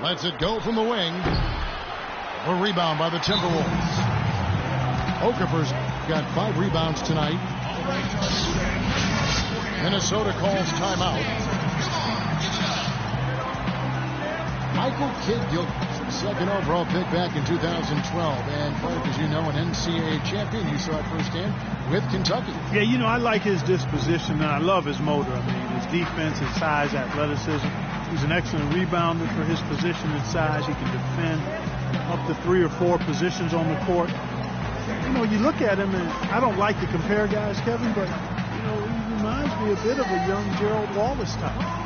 Lets it go from the wing. A rebound by the Timberwolves. Okafor's got 5 rebounds tonight. Minnesota calls timeout. Michael Kidd-Gilchrist, second overall pick back in 2012. And Clark, as you know, an NCAA champion. You saw it firsthand with Kentucky. Yeah, you know, I like his disposition, and I love his motor. I mean, his defense, his size, athleticism. He's an excellent rebounder for his position and size. He can defend up to 3 or 4 positions on the court. You know, you look at him, and I don't like to compare guys, Kevin, but, you know, he reminds me a bit of a young Gerald Wallace type.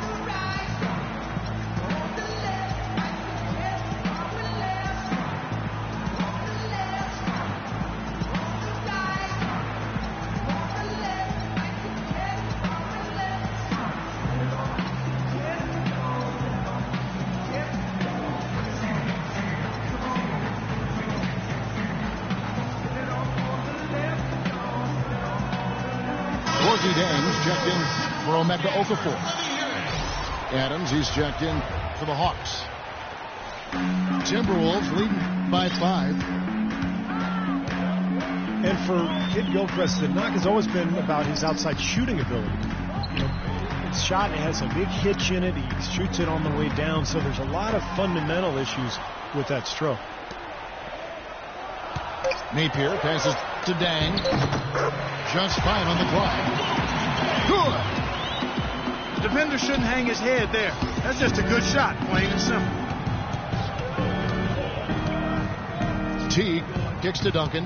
Checked in for Emeka Okafor. Adams, he's checked in for the Hawks. Timberwolves leading by 5. And for Kidd-Gilchrist, the knock has always been about his outside shooting ability. You know, his shot has a big hitch in it. He shoots it on the way down, so there's a lot of fundamental issues with that stroke. Napier passes to Dang. Just 5 on the clock. Good. The defender shouldn't hang his head there. That's just a good shot, plain and simple. Teague kicks to Duncan.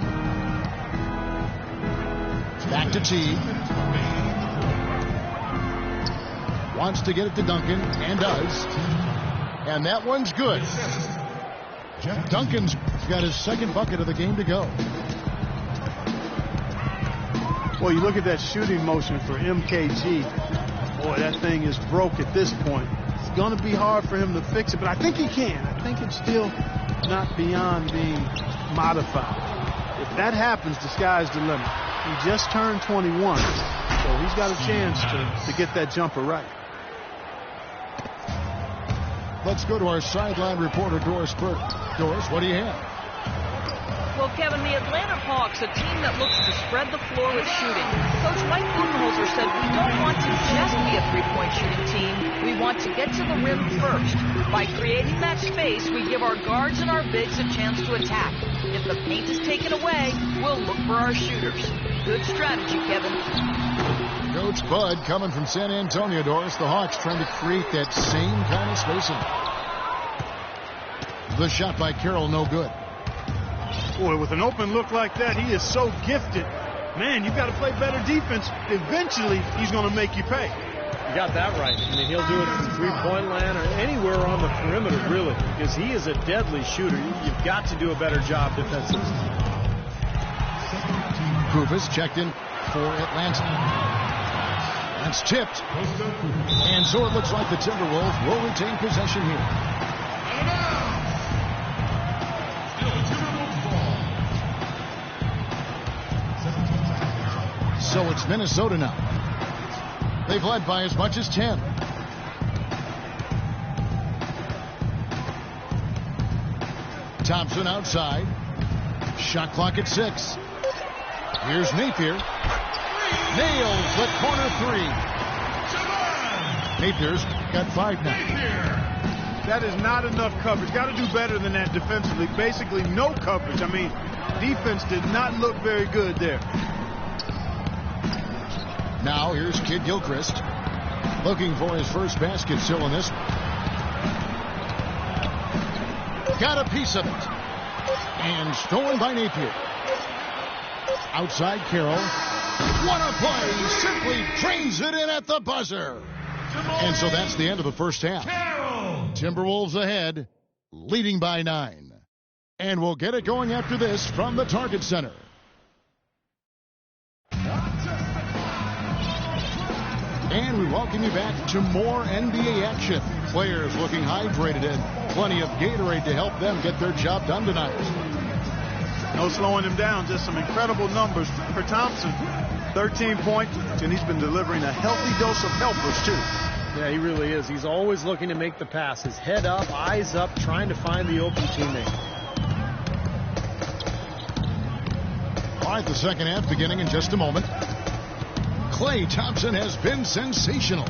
Back to Teague. Wants to get it to Duncan, and does. And that one's good. Duncan's got his second bucket of the game to go. Well, you look at that shooting motion for MKG. Boy, that thing is broke at this point. It's going to be hard for him to fix it, but I think he can. I think it's still not beyond being modified. If that happens, the sky's the limit. He just turned 21, so he's got a chance to get that jumper right. Let's go to our sideline reporter, Doris Burke. Doris, what do you have? Well, Kevin, the Atlanta Hawks, a team that looks to spread the floor with shooting. Coach Mike Budenholzer said, we don't want to just be a three-point shooting team. We want to get to the rim first. By creating that space, we give our guards and our bigs a chance to attack. If the paint is taken away, we'll look for our shooters. Good strategy, Kevin. Coach Bud coming from San Antonio, Doris. The Hawks trying to create that same kind of spacing. The shot by Carroll, no good. Boy, with an open look like that, he is so gifted. Man, you've got to play better defense. Eventually, he's going to make you pay. You got that right. I mean, he'll do it from three-point land or anywhere on the perimeter, really, because he is a deadly shooter. You've got to do a better job defensively. Kufis checked in for Atlanta. That's tipped. And so it looks like the Timberwolves will retain possession here. So it's Minnesota now. They've led by as much as 10. Thompson outside. Shot clock at 6. Here's Napier. Nails the corner 3. Napier's got 5 now. That is not enough coverage. Got to do better than that defensively. Basically no coverage. I mean, defense did not look very good there. Now here's Kidd-Gilchrist looking for his first basket still in this one. Got a piece of it. And stolen by Napier. Outside Carroll. What a play. Simply drains it in at the buzzer. And so that's the end of the first half. Timberwolves ahead, leading by 9. And we'll get it going after this from the Target Center. And we welcome you back to more NBA action. Players looking hydrated and plenty of Gatorade to help them get their job done tonight. No slowing him down, just some incredible numbers for Thompson. 13 points, and he's been delivering a healthy dose of helpers, too. Yeah, he really is. He's always looking to make the pass. His head up, eyes up, trying to find the open teammate. All right, the second half beginning in just a moment. Klay Thompson has been sensational.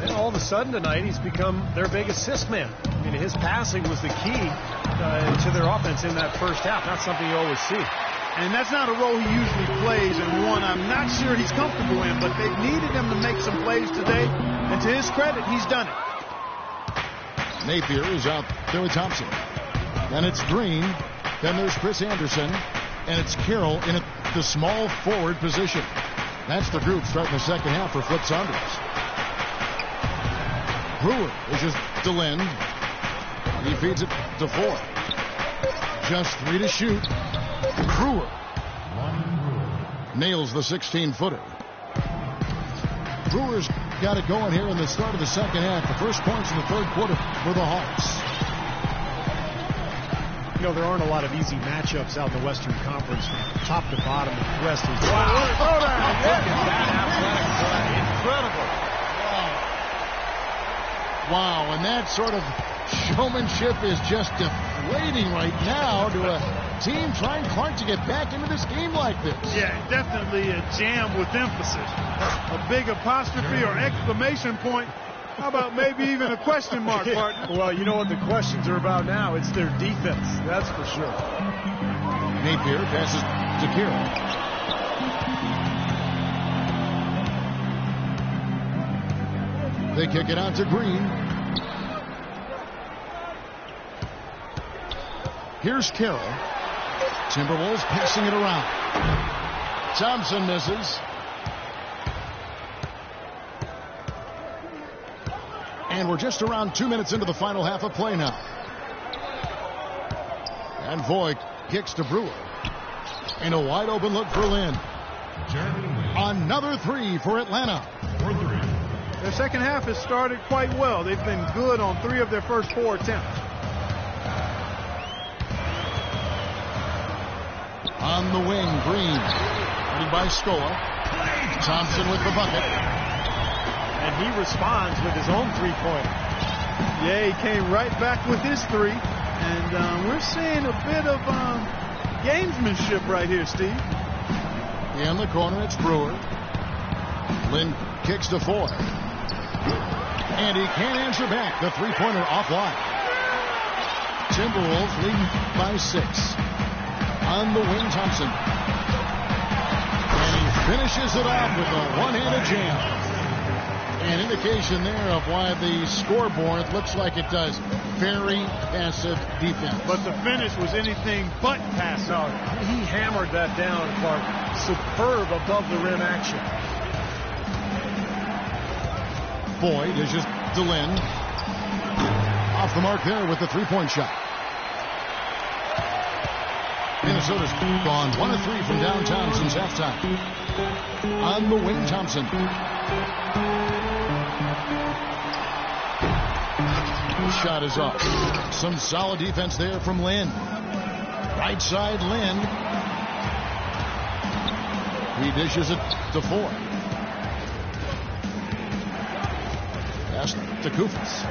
And all of a sudden tonight, he's become their big assist man. I mean, his passing was the key to their offense in that first half. Not something you always see. And that's not a role he usually plays, and one I'm not sure he's comfortable in, but they've needed him to make some plays today, and to his credit, he's done it. Napier is out there with Thompson. Then it's Green. Then there's Chris Anderson. And it's Carroll in the small forward position. That's the group starting the second half for Flip Saunders. Brewer is just Delin. He feeds it to Ford. Just 3 to shoot. Brewer nails the 16-footer. Brewer's got it going here in the start of the second half. The first points in the third quarter for the Hawks. You know, there aren't a lot of easy matchups out in the Western Conference from top to bottom of the West. Wow. Look at that athletic play. Incredible. Wow, and that sort of showmanship is just deflating right now to a team trying hard to get back into this game like this. Yeah, definitely a jam with emphasis. A big apostrophe or exclamation point. How about maybe even a question mark, partner? Well, you know what the questions are about now? It's their defense, that's for sure. Napier passes to Carroll. They kick it out to Green. Here's Carroll. Timberwolves passing it around. Thompson misses. And we're just around 2 minutes into the final half of play now. And Voigt kicks to Brewer. And a wide open look for Lynn. Another 3 for Atlanta. Their second half has started quite well. They've been good on 3 of their first 4 attempts. On the wing, Green. Headed by Scola. Thompson with the bucket. And he responds with his own three-pointer. Yeah, he came right back with his 3. And we're seeing a bit of gamesmanship right here, Steve. In the corner, it's Brewer. Lynn kicks to Ford. And he can't answer back. The three-pointer offline. Timberwolves leading by 6. On the wing, Thompson. And he finishes it off with a one-handed jam. An indication there of why the scoreboard looks like it does. Very passive defense. But the finish was anything but passive. No, he hammered that down, Clark. Superb above the rim action. Boyd is just Delin. Off the mark there with the three-point shot. Minnesota's gone 1 of 3 from downtown since halftime. On the wing, Thompson. Shot is off. Some solid defense there from Lynn. Right side, Lynn. He dishes it to Ford. Pass to Koufos.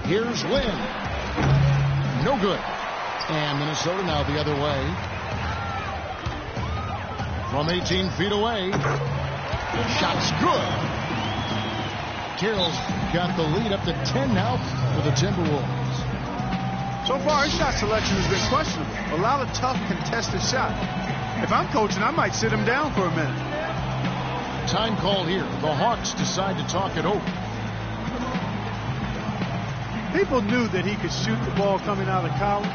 Here's Lynn. No good. And Minnesota now the other way. From 18 feet away. Shot's good. Carroll's got the lead up to 10 now for the Timberwolves. So far, his shot selection has been questionable. A lot of tough, contested shots. If I'm coaching, I might sit him down for a minute. Time call here. The Hawks decide to talk it over. People knew that he could shoot the ball coming out of college,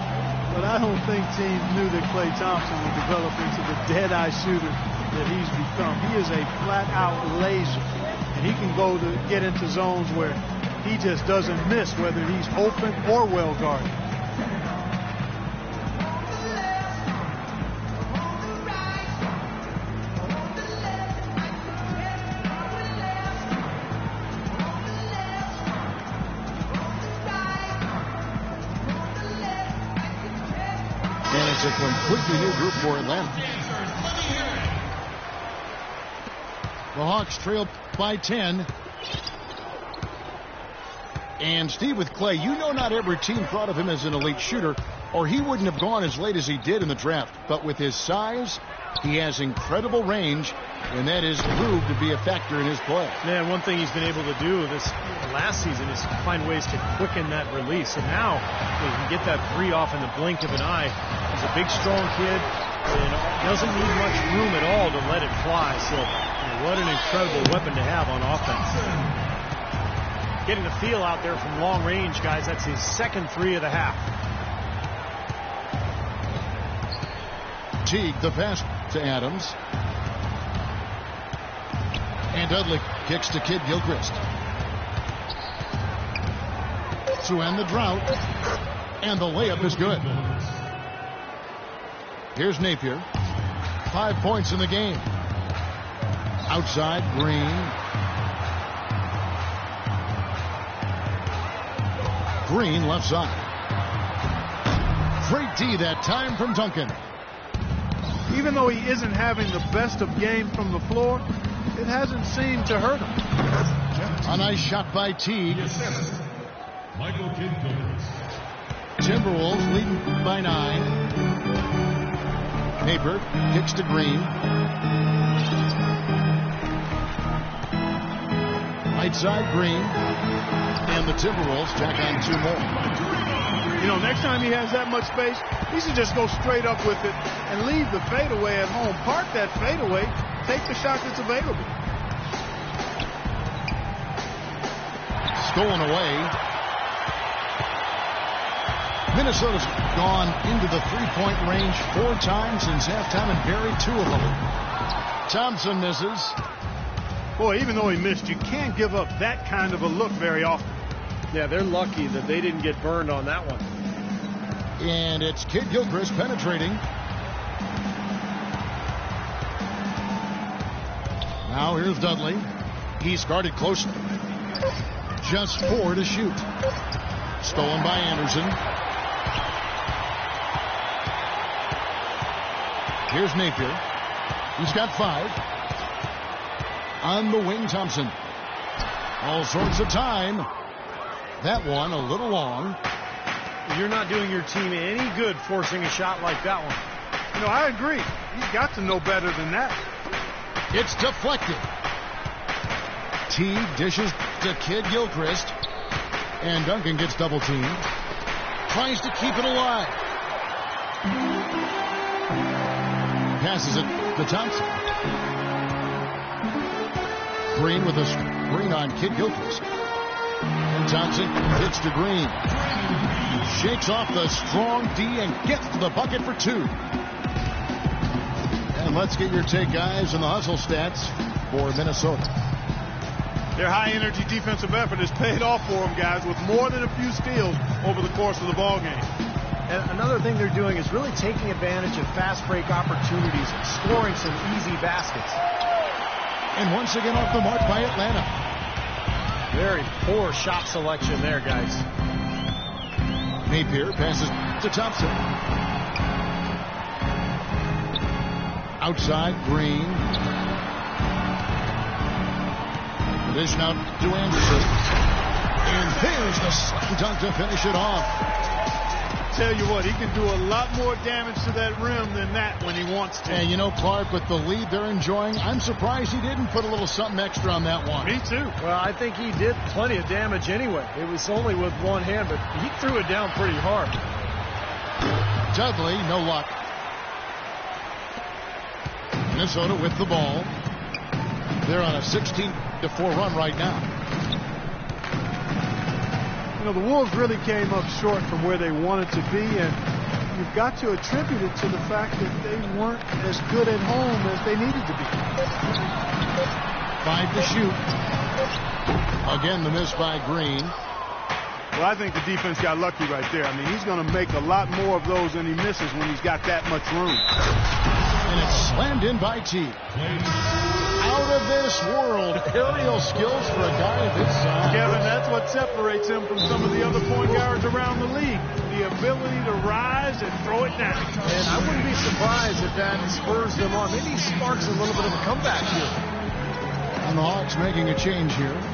but I don't think teams knew that Klay Thompson would develop into the dead-eye shooter that he's become. He is a flat-out laser, and he can go to get into zones where he just doesn't miss, whether he's open or well-guarded. It's a completely new group for Atlanta. The Hawks trail by 10. And Steve, with Clay, you know not every team thought of him as an elite shooter, or he wouldn't have gone as late as he did in the draft. But with his size, he has incredible range, and that is proved to be a factor in his play. Man, one thing he's been able to do this last season is find ways to quicken that release. And now he can get that three off in the blink of an eye. He's a big, strong kid and doesn't need much room at all to let it fly. So what an incredible weapon to have on offense. Getting the feel out there from long range, guys. That's his second three of the half. Teague, the pass to Adams. And Dudley kicks to Kid Gilchrist. To end the drought. And the layup is good. Here's Napier. 5 points in the game. Outside, Green. Green left side. Great D that time from Duncan. Even though he isn't having the best of games from the floor, it hasn't seemed to hurt him. A nice shot by Teague. Michael Kidd Gilchrist. Timberwolves leading by 9. Napier kicks to Green. Right side, Green. And the Timberwolves tack on 2 more. You know, next time he has that much space, he should just go straight up with it and leave the fadeaway at home. Park that fadeaway, take the shot that's available. Stolen away. Minnesota's gone into the three-point range 4 times since halftime and buried 2 of them. Thompson misses. Boy, even though he missed, you can't give up that kind of a look very often. Yeah, they're lucky that they didn't get burned on that one. And it's Kid Gilchrist penetrating. Now here's Dudley. He's guarded closely. Just 4 to shoot. Stolen by Anderson. Here's Napier. He's got 5. On the wing, Thompson. All sorts of time. That one a little long. You're not doing your team any good forcing a shot like that one. You know, I agree. He's got to know better than that. It's deflected. Teague dishes to Kid Gilchrist. And Duncan gets double teamed. Tries to keep it alive. Passes it to Thompson. Green with a screen on Kid Gilchrist. And Thompson hits to Green. Shakes off the strong D and gets to the bucket for 2. And let's get your take, guys, on the hustle stats for Minnesota. Their high-energy defensive effort has paid off for them, guys, with more than a few steals over the course of the ballgame. And another thing they're doing is really taking advantage of fast break opportunities and scoring some easy baskets. And once again off the mark by Atlanta. Very poor shot selection there, guys. Napier passes to Thompson. Outside, Green. Dish now to Anderson. And there's the slam dunk to finish it off. Tell you what, he can do a lot more damage to that rim than that when he wants to. And you know, Clark, with the lead they're enjoying, I'm surprised he didn't put a little something extra on that one. Me too. Well, I think he did plenty of damage anyway. It was only with one hand, but he threw it down pretty hard. Dudley, no luck. Minnesota with the ball. They're on a 16-4 run right now. You know, the Wolves really came up short from where they wanted to be, and you've got to attribute it to the fact that they weren't as good at home as they needed to be. 5 to shoot. Again, the miss by Green. Well, I think the defense got lucky right there. I mean, he's going to make a lot more of those than he misses when he's got that much room. And it's slammed in by T. Out of this world, aerial skills for a guy of his size. Kevin, that's what separates him from some of the other point guards around the league. The ability to rise and throw it down. And I wouldn't be surprised if that spurs them on. Maybe he sparks a little bit of a comeback here. And the Hawks making a change here.